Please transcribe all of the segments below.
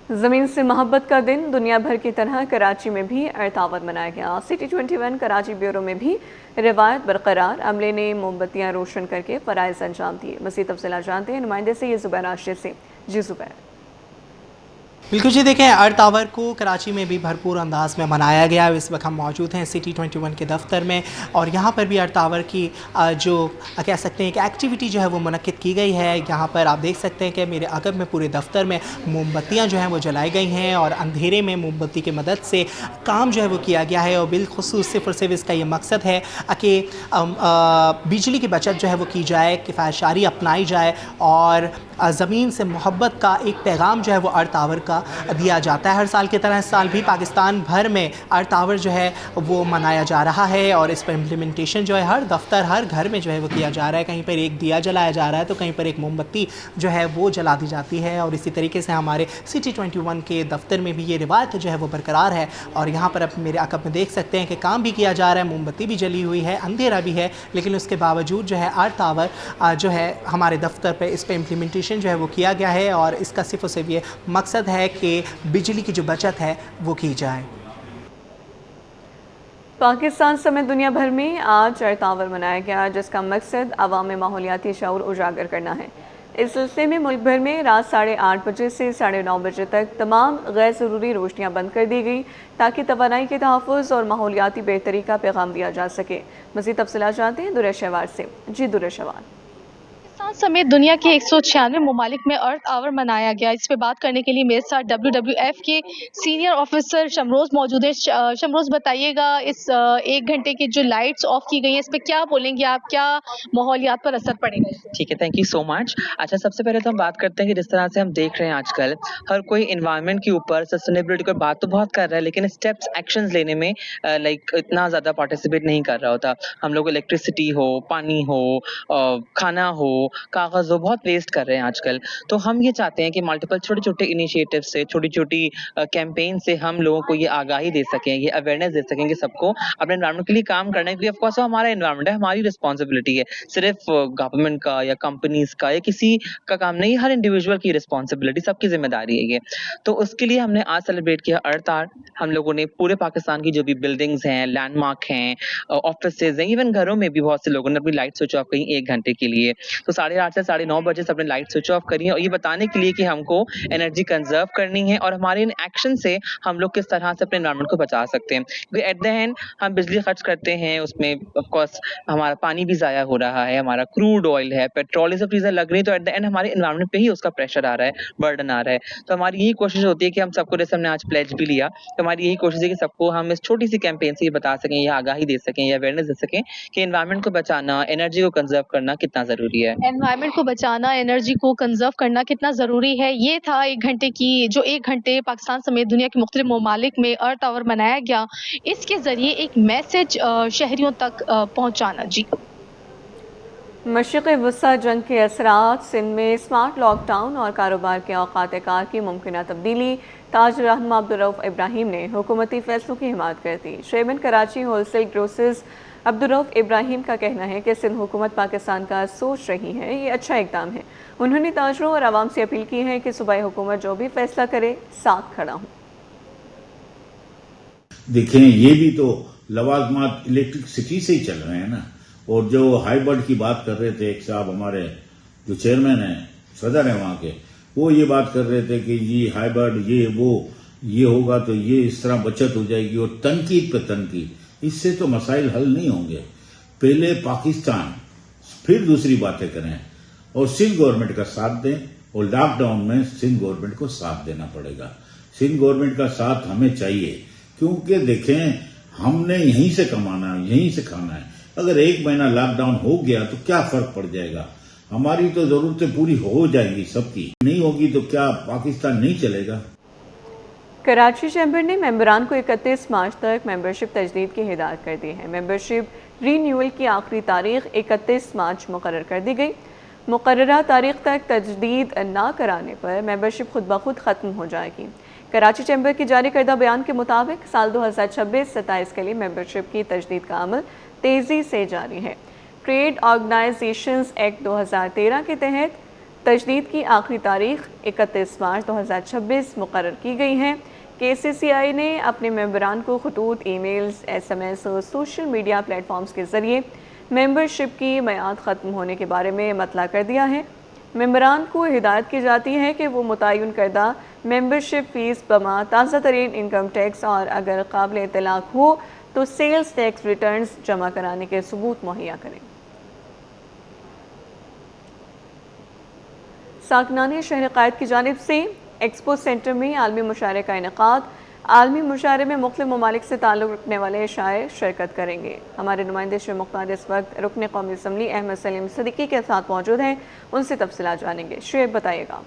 زمین سے محبت کا دن دنیا بھر کی طرح کراچی میں بھی ارتاور منایا گیا۔ سٹی 21 کراچی بیورو میں بھی روایت برقرار، عملے نے موم بتیاں روشن کر کے فرائض انجام دیے۔ مزید تفصیلات جانتے ہیں نمائندے سے یہ زبیر راشد سے۔ جی زبیر۔ بالکل جی، دیکھیں ارتھ آور کو کراچی میں بھی بھرپور انداز میں منایا گیا۔ اس وقت ہم موجود ہیں سٹی 21 کے دفتر میں، اور یہاں پر بھی ارتھ آور کی جو کہہ سکتے ہیں کہ ایکٹیویٹی جو ہے وہ منعقد کی گئی ہے۔ یہاں پر آپ دیکھ سکتے ہیں کہ میرے عقب میں پورے دفتر میں موم بتیاں جو ہیں وہ جلائی گئی ہیں، اور اندھیرے میں موم بتی کی مدد سے کام جو ہے وہ کیا گیا ہے، اور بالخصوص صفر سروس کا یہ مقصد ہے کہ بجلی کی بچت جو ہے وہ کی جائے، کفایت شعاری اپنائی جائے، اور زمین سے محبت کا ایک پیغام جو ہے وہ ارتھ آور کا دیا جاتا ہے۔ ہر سال کی طرح اس سال بھی پاکستان بھر میں ارتھ آور جو ہے وہ منایا جا رہا ہے، اور اس پر امپلیمنٹیشن جو ہے ہر دفتر ہر گھر میں جو ہے وہ کیا جا رہا ہے۔ کہیں پر ایک دیا جلایا جا رہا ہے تو کہیں پر ایک موم بتی جو ہے وہ جلا دی جاتی ہے، اور اسی طریقے سے ہمارے سٹی 21 کے دفتر میں بھی یہ روایت جو ہے وہ برقرار ہے۔ اور یہاں پر اب میرے عقب میں دیکھ سکتے ہیں کہ کام بھی کیا جا رہا ہے، موم بتی بھی جلی ہوئی ہے، اندھیرا بھی ہے، لیکن اس کے باوجود جو ہے ارتھ آور جو ہے ہمارے دفتر پہ اس پہ امپلیمنٹیشن جو ہے وہ کیا گیا ہے، اور اس کا صرف اور صرف یہ مقصد ہے کہ بجلی کی جو بچت ہے وہ کی جائے۔ پاکستان سمیت دنیا بھر میں آج ارتھ آور منایا گیا، جس کا مقصد عوام میں ماحولیاتی شعور اجاگر کرنا ہے۔ اس سلسلے میں ملک بھر میں رات 8:30 بجے سے 9:30 بجے تک تمام غیر ضروری روشنیاں بند کر دی گئی، تاکہ توانائی کے تحفظ اور ماحولیاتی بہتری کا پیغام دیا جا سکے۔ مزید تفصیلات جانتے ہیں درے شہوار سے۔ جی درے شہوار۔ پاکستان سمیت دنیا کے 196 ممالک میں ارتھ آور منایا گیا۔ اس پہ بات کرنے کے لیے میرے ساتھ WWF کے سینئر آفیسر شمروز موجود ہے۔ شمروز بتائیے گا، اس 1 گھنٹے کی جو لائٹس آف کی گئی ہیں اس پہ کیا بولیں گے آپ، کیا ماحولیات پر اثر پڑے گا؟ ٹھیک ہے، تھینک یو سو مچ۔ اچھا، سب سے پہلے تو ہم بات کرتے ہیں کہ جس طرح سے ہم دیکھ رہے ہیں آج کل ہر کوئی انوائرمنٹ کے اوپر سسٹینیبلٹی پر بات تو بہت کر رہا ہے، لیکن اسٹیپس ایکشنز لینے میں اتنا زیادہ پارٹیسپیٹ نہیں کر رہا ہوتا۔ ہم لوگ الیکٹریسٹی ہو، پانی ہو، کھانا ہو، کاغذ ہو، بہت ویسٹ کر رہے ہیں آج کل۔ تو ہم یہ چاہتے ہیں کہ ملٹیپل چھوٹے چھوٹے انیشیٹو سے، چھوٹی چھوٹی کیمپین سے ہم لوگوں کو یہ آگاہی دے سکیں، یہ اویئرنیس دے سکیں کہ سب کو اپنے انوائرمنٹ کے لیے کام کرنا ہے، کیونکہ آف کورس ہمارا انوائرمنٹ ہے، ہماری رسپانسبلٹی ہے، صرف گورنمنٹ کا یا کمپنیز کا یا کسی کا کام نہیں، ہر انڈیویجول کی رسپانسبلٹی، سب کی ذمہ داری ہے یہ۔ تو اس کے لیے ہم نے آج سیلیبریٹ کیا ارتھ آور۔ ہم لوگوں نے پورے پاکستان کی جو بھی بلڈنگز ہیں، لینڈ مارک ہیں، آفیسز ہیں، ایون گھروں میں بھی بہت سے لوگوں نے اپنی لائٹ سوئچ آف کی 1 گھنٹے کے لیے۔ تو 8:30 سے 9:30 بجے سے اپنے لائٹ سوئچ آف کریے، اور یہ بتانے کے لیے کہ ہم کو انرجی کنزرو کرنی ہے، اور ہمارے ان ایکشن سے ہم لوگ کس طرح سے اپنے انوائرمنٹ کو بچا سکتے ہیں۔ کیونکہ ایٹ دا اینڈ ہم بجلی خرچ کرتے ہیں، اس میں آف کورس ہمارا پانی بھی ضائع ہو رہا ہے، ہمارا کروڈ آئل ہے، پیٹرول، یہ سب چیزیں لگ رہی ہیں، تو ایٹ دا اینڈ ہمارے انوائرمنٹ پہ ہی اس کا پریشر آ رہا ہے، برڈن آ رہا ہے۔ تو ہماری یہی کوشش ہوتی ہے کہ ہم سب کو، جیسے ہم نے آج پلیج بھی لیا، تو ہماری یہی کوشش ہے کہ سب کو ہم اس چھوٹی سی کیمپین سے یہ بتا سکیں، یہ آگاہی دے سکیں، یہ اویئرنیس دے سکیں کہ انوائرمنٹ کو بچانا، انرجی کو کنزرو کرنا کتنا ضروری ہے۔ انوائرمنٹ کو بچانا، انرجی کو کنزرو کرنا کتنا ضروری ہے، یہ تھا 1 گھنٹے کی جو 1 گھنٹے پاکستان سمیت دنیا کے مختلف ممالک میں ارتھ آور منایا گیا، اس کے ذریعے ایک میسج شہریوں تک پہنچانا۔ جی، مشرق وسطی جنگ کے اثرات، سندھ میں اسمارٹ لاک ڈاؤن اور کاروبار کے اوقات کار کی ممکنہ تبدیلی، تاج رہنما عبدالرؤف ابراہیم نے حکومتی فیصلوں کی حمایت کر دی۔ Chairman Karachi wholesale grocers Abdulrauf Ibrahim کا کہنا ہے کہ سندھ حکومت پاکستان کا سوچ رہی ہے، یہ اچھا اقدام ہے۔ انہوں نے تاجروں اور عوام سے اپیل کی ہے کہ صوبائی حکومت جو بھی فیصلہ کرے ساتھ کھڑا ہوں۔ دیکھیں، یہ بھی تو لوازمات الیکٹرکسٹی سے ہی چل رہے ہیں نا، اور جو ہائی برڈ کی بات کر رہے تھے ایک صاحب ہمارے جو چیئرمین ہیں، صدر ہیں وہاں کے، وہ یہ بات کر رہے تھے کہ یہ ہائی برڈ یہ ہوگا تو یہ اس طرح بچت ہو جائے گی، اور تنقید پہ تنقید، اس سے تو مسائل حل نہیں ہوں گے۔ پہلے پاکستان، پھر دوسری باتیں کریں، اور سندھ گورنمنٹ کا ساتھ دیں، اور لاک ڈاؤن میں سندھ گورنمنٹ کو ساتھ دینا پڑے گا۔ سندھ گورنمنٹ کا ساتھ ہمیں چاہیے، کیونکہ دیکھیں ہم نے یہیں سے کمانا ہے، یہیں سے کھانا ہے۔ اگر 1 مہینہ لاک ڈاؤن ہو گیا تو کیا فرق پڑ جائے گا؟ ہماری تو ضرورتیں پوری ہو جائیں گی، سب کی نہیں ہوگی تو کیا پاکستان نہیں چلے گا؟ کراچی چیمبر نے ممبران کو 31 مارچ تک ممبرشپ تجدید کی ہدایت کر دی ہے۔ ممبرشپ رینیول کی آخری تاریخ 31 مارچ مقرر کر دی گئی۔ مقررہ تاریخ تک تجدید نہ کرانے پر ممبرشپ خود بخود ختم ہو جائے گی۔ کراچی چیمبر کی جاری کردہ بیان کے مطابق سال 2026-27 کے لیے ممبرشپ کی تجدید کا عمل تیزی سے جاری ہے۔ ٹریڈ آرگنائزیشنز ایکٹ 2013 کے تحت تجدید کی آخری تاریخ 31 مارچ 2026 مقرر کی گئی ہے۔ KCCI نے اپنے ممبران کو خطوط، ای میلز، SMS اور سوشل میڈیا پلیٹ فارمز کے ذریعے ممبرشپ کی میعاد ختم ہونے کے بارے میں مطلع کر دیا ہے۔ ممبران کو ہدایت کی جاتی ہے کہ وہ متعین کردہ ممبرشپ فیس بما تازہ ترین انکم ٹیکس اور اگر قابل اطلاق ہو تو سیلز ٹیکس ریٹرنز جمع کرانے کے ثبوت مہیا کریں۔ ساکنان شہر قائد کی جانب سے ایکسپو سینٹر میں عالمی مشاعرے کا انعقاد۔ عالمی مشاعرے میں مختلف ممالک سے تعلق رکھنے والے شاعر شرکت کریں گے۔ ہمارے نمائندے شیخ مختار اس وقت رکن قومی اسمبلی احمد سلیم صدیقی کے ساتھ موجود ہیں، ان سے تفصیلات جانیں گے۔ شعیب بتائیے گا۔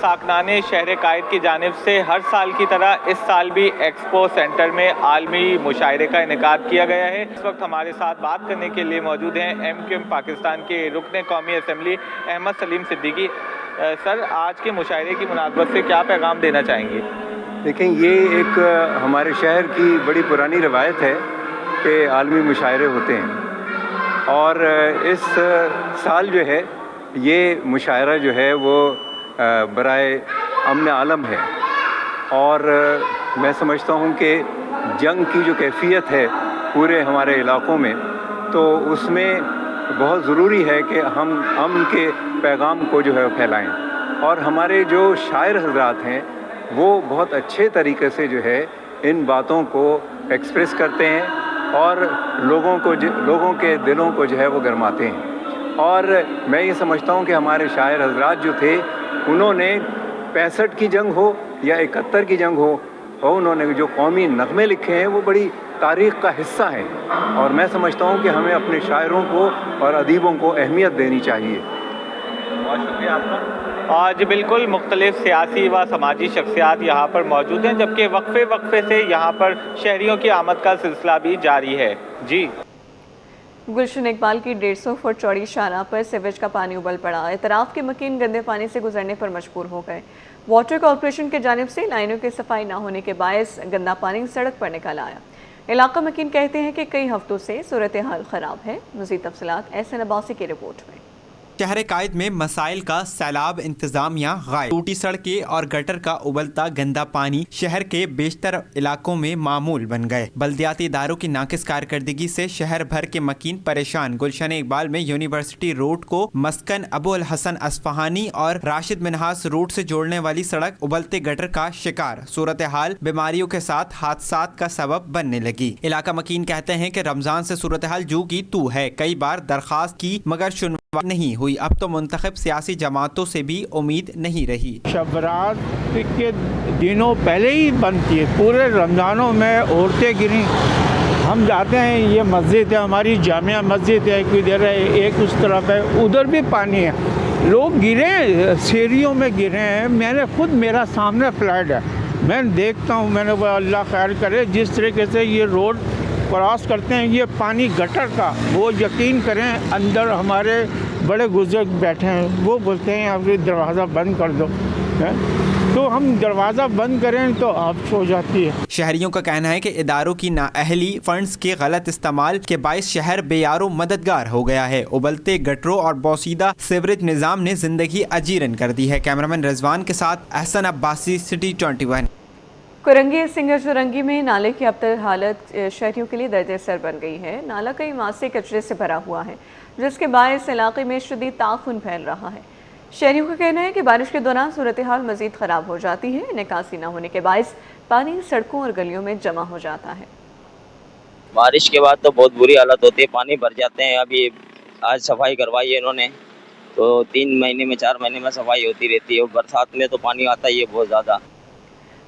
ساکنان شہر قائد کی جانب سے ہر سال کی طرح اس سال بھی ایکسپو سینٹر میں عالمی مشاعرے کا انعقاد کیا گیا ہے۔ اس وقت ہمارے ساتھ بات کرنے کے لیے موجود ہیں MQM پاکستان کے رکن قومی اسمبلی احمد سلیم صدیقی۔ سر، آج کے مشاعرے کی مناسبت سے کیا پیغام دینا چاہیں گے؟ دیکھیں، یہ ایک ہمارے شہر کی بڑی پرانی روایت ہے کہ عالمی مشاعرے ہوتے ہیں، اور اس سال جو ہے یہ مشاعرہ جو ہے وہ برائے امن عالم ہے، اور میں سمجھتا ہوں کہ جنگ کی جو کیفیت ہے پورے ہمارے علاقوں میں، تو اس میں بہت ضروری ہے کہ ہم امن کے پیغام کو جو ہے پھیلائیں، اور ہمارے جو شاعر حضرات ہیں وہ بہت اچھے طریقے سے جو ہے ان باتوں کو ایکسپریس کرتے ہیں اور لوگوں کے دلوں کو جو ہے وہ گرماتے ہیں۔ اور میں یہ سمجھتا ہوں کہ ہمارے شاعر حضرات جو تھے، انہوں نے 65 کی جنگ ہو یا 71 کی جنگ ہو، اور انہوں نے جو قومی نغمے لکھے ہیں وہ بڑی تاریخ کا حصہ ہیں، اور میں سمجھتا ہوں کہ ہمیں اپنے شاعروں کو اور ادیبوں کو اہمیت دینی چاہیے۔ بہت شکریہ آپ کا۔ آج بالکل مختلف سیاسی و سماجی شخصیات یہاں پر موجود ہیں، جبکہ وقفے سے یہاں پر شہریوں کی آمد کا سلسلہ بھی جاری ہے۔ جی، گلشن اقبال کی 150 فٹ چوڑی شاہراہ پر سیویج کا پانی ابل پڑا۔ اطراف کے مکین گندے پانی سے گزرنے پر مجبور ہو گئے۔ واٹر کارپوریشن کی جانب سے لائنوں کی صفائی نہ ہونے کے باعث گندا پانی سڑک پر نکل آیا۔ علاقہ مکین کہتے ہیں کہ کئی ہفتوں سے صورتحال خراب ہے۔ مزید تفصیلات احسن عباسی کی رپورٹ میں۔ شہر قائد میں مسائل کا سیلاب، انتظامیہ غائب، ٹوٹی سڑکیں اور گٹر کا ابلتا گندا پانی شہر کے بیشتر علاقوں میں معمول بن گئے۔ بلدیاتی اداروں کی ناقص کارکردگی سے شہر بھر کے مکین پریشان۔ گلشن اقبال میں یونیورسٹی روڈ کو مسکن ابو الحسن اصفہانی اور راشد منہاس روڈ سے جوڑنے والی سڑک ابلتے گٹر کا شکار۔ صورتحال بیماریوں کے ساتھ حادثات کا سبب بننے لگی۔ علاقہ مکین کہتے ہیں کہ رمضان سے صورتحال جو کی تو ہے، کئی بار درخواست کی مگر سنوائی نہیں ہوئی۔ اب تو منتخب سیاسی جماعتوں سے بھی امید نہیں رہی۔ شبرات کے دنوں پہلے ہی بند کیے، پورے رمضانوں میں عورتیں گریں۔ ہم جاتے ہیں، یہ مسجد ہے ہماری، جامعہ مسجد ہے، ادھر ہے، ایک اس طرف ہے، ادھر بھی پانی ہے، لوگ گرے، سیڑھیوں میں گرے ہیں۔ میں نے خود، میرا سامنے فلیٹ ہے، میں دیکھتا ہوں، میں نے وہ اللہ خیر کرے، جس طریقے سے یہ روڈ کراس کرتے ہیں، یہ پانی گٹر کا، وہ یقین کریں اندر ہمارے بڑے بزرگ بیٹھے ہیں، وہ بولتے ہیں آپ دروازہ بند کر دو، تو ہم دروازہ بند کریں تو آپ ہو جاتی ہے۔ شہریوں کا کہنا ہے کہ اداروں کی نااہلی، فنڈز کے غلط استعمال کے باعث شہر بے یار و مددگار ہو گیا ہے۔ ابلتے گٹروں اور بوسیدہ سیوریج نظام نے زندگی اجیرن کر دی ہے۔ کیمرامین رضوان کے ساتھ احسن عباسی، سٹی 21۔ کرنگی سنگر چورنگی میں نالے کی ابتر حالت شہریوں کے لیے درد سر بن گئی ہے۔ نالا کئی ماہ سے کچرے سے بھرا ہوا ہے، جس کے باعث علاقے میں شدید تعفن پھیل رہا ہے۔ شہریوں کا کہنا ہے کہ بارش کے دوران صورتحال مزید خراب ہو جاتی ہے۔ نکاسی نہ ہونے کے باعث پانی سڑکوں اور گلیوں میں جمع ہو جاتا ہے۔ بارش کے بعد تو بہت بری حالت ہوتی ہے، پانی بھر جاتے ہیں۔ ابھی آج صفائی کروائی ہے انہوں نے، تو 3 مہینے میں 4 مہینے میں صفائی ہوتی رہتی ہے، اور برسات میں تو پانی آتا ہی ہے بہت زیادہ۔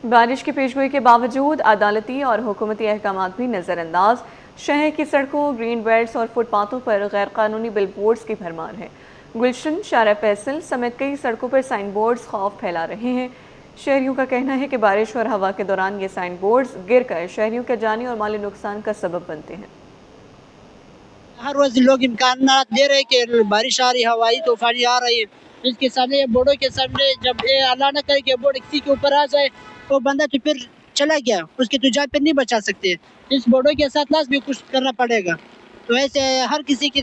بارش کی پیشگوئی کے باوجود عدالتی اور حکومتی احکامات بھی نظر انداز۔ شہر کی سڑکوں، گرین بیلٹس اور فٹ پاتھوں پر غیر قانونی بل بورڈز کی بھرمار ہے۔ گلشن، شارع فیصل سمیت کئی سڑکوں پر سائن بورڈز خوف پھیلا رہے ہیں۔ شہریوں کا کہنا ہے کہ بارش اور ہوا کے دوران یہ سائن بورڈز گر کر شہریوں کے جانی اور مالی نقصان کا سبب بنتے ہیں۔ ہر روز لوگ امکانات دے رہے کہ بارش آ رہی، ہوائی طوفانی آ رہی ہے، اس کے سامنے بورڈوں کے سامنے جب اللہ نہ کرے کہ بورڈ کسی کے اوپر آ جائے، وہ بندہ تو پھر چلا گیا، اس کی تو جان پہ نہیں بچا سکتے، اس بورڈوں کے ساتھ لاس بھی کچھ کرنا پڑے گا۔ تو ایسے ہر کسی کی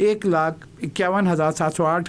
1,51,708